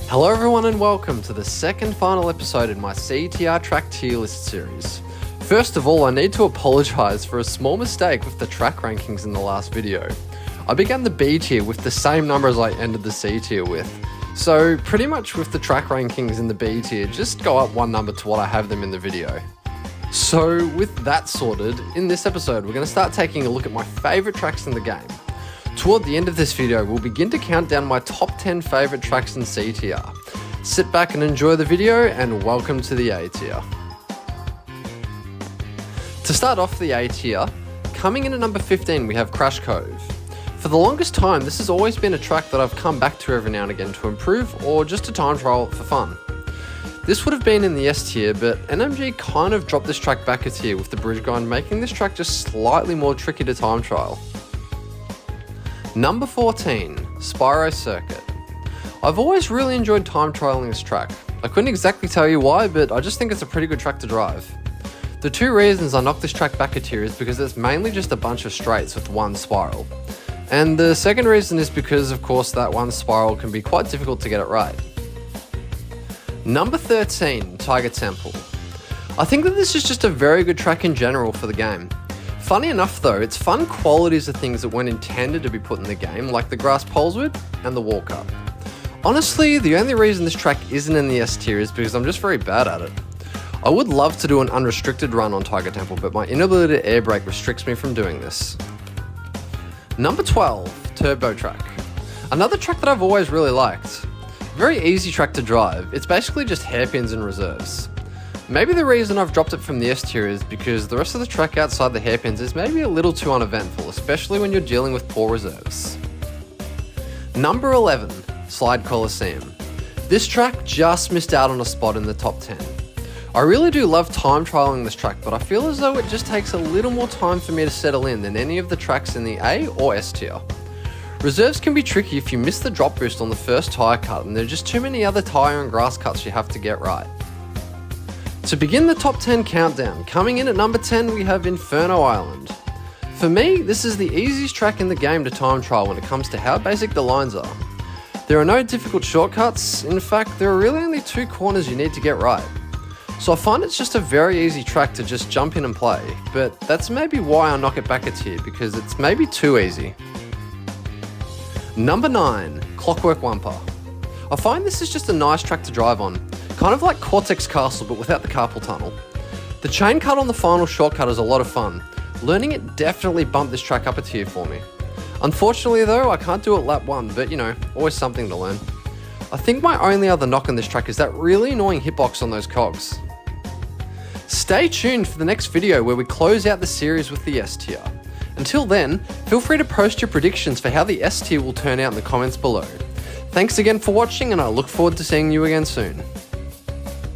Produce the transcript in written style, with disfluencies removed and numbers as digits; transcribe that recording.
Hello everyone and welcome to the second final episode in my CTR track tier list series. First of all, I need to apologise for a small mistake with the track rankings in the last video. I began the B tier with the same number as I ended the C tier with. So pretty much with the track rankings in the B tier, just go up one number to what I have them in the video. So with that sorted, in this episode we're going to start taking a look at my favourite tracks in the game. Toward the end of this video, we'll begin to count down my top 10 favourite tracks in CTR. Sit back and enjoy the video, and welcome to the A tier. To start off the A tier, coming in at number 15 we have Crash Cove. For the longest time, this has always been a track that I've come back to every now and again to improve or just to time trial for fun. This would have been in the S tier, but NMG kind of dropped this track back a tier with the bridge grind, making this track just slightly more tricky to time trial. Number 14, Spyro Circuit. I've always really enjoyed time trialing this track. I couldn't exactly tell you why, but I just think it's a pretty good track to drive. The two reasons I knocked this track back a tier is because it's mainly just a bunch of straights with one spiral. And the second reason is because, of course, that one spiral can be quite difficult to get it right. Number 13, Tiger Temple. I think that this is just a very good track in general for the game. Funny enough though, its fun qualities are things that weren't intended to be put in the game, like the grass poles wood and the walk up. Honestly, the only reason this track isn't in the S tier is because I'm just very bad at it. I would love to do an unrestricted run on Tiger Temple, but my inability to air brake restricts me from doing this. Number 12, Turbo Track. Another track that I've always really liked. Very easy track to drive, it's basically just hairpins and reserves. Maybe the reason I've dropped it from the S tier is because the rest of the track outside the hairpins is maybe a little too uneventful, especially when you're dealing with poor reserves. Number 11, Slide Coliseum. This track just missed out on a spot in the top 10. I really do love time trialing this track, but I feel as though it just takes a little more time for me to settle in than any of the tracks in the A or S tier. Reserves can be tricky if you miss the drop boost on the first tyre cut, and there are just too many other tyre and grass cuts you have to get right. To begin the top 10 countdown, coming in at number 10 we have Inferno Island. For me, this is the easiest track in the game to time trial when it comes to how basic the lines are. There are no difficult shortcuts, in fact there are really only two corners you need to get right. So I find it's just a very easy track to just jump in and play, but that's maybe why I knock it back a tier, because it's maybe too easy. Number 9, Clockwork Wumper. I find this is just a nice track to drive on. Kind of like Cortex Castle, but without the carpal tunnel. The chain cut on the final shortcut is a lot of fun. Learning it definitely bumped this track up a tier for me. Unfortunately though, I can't do it lap 1, but you know, always something to learn. I think my only other knock on this track is that really annoying hitbox on those cogs. Stay tuned for the next video where we close out the series with the S tier. Until then, feel free to post your predictions for how the S tier will turn out in the comments below. Thanks again for watching, and I look forward to seeing you again soon.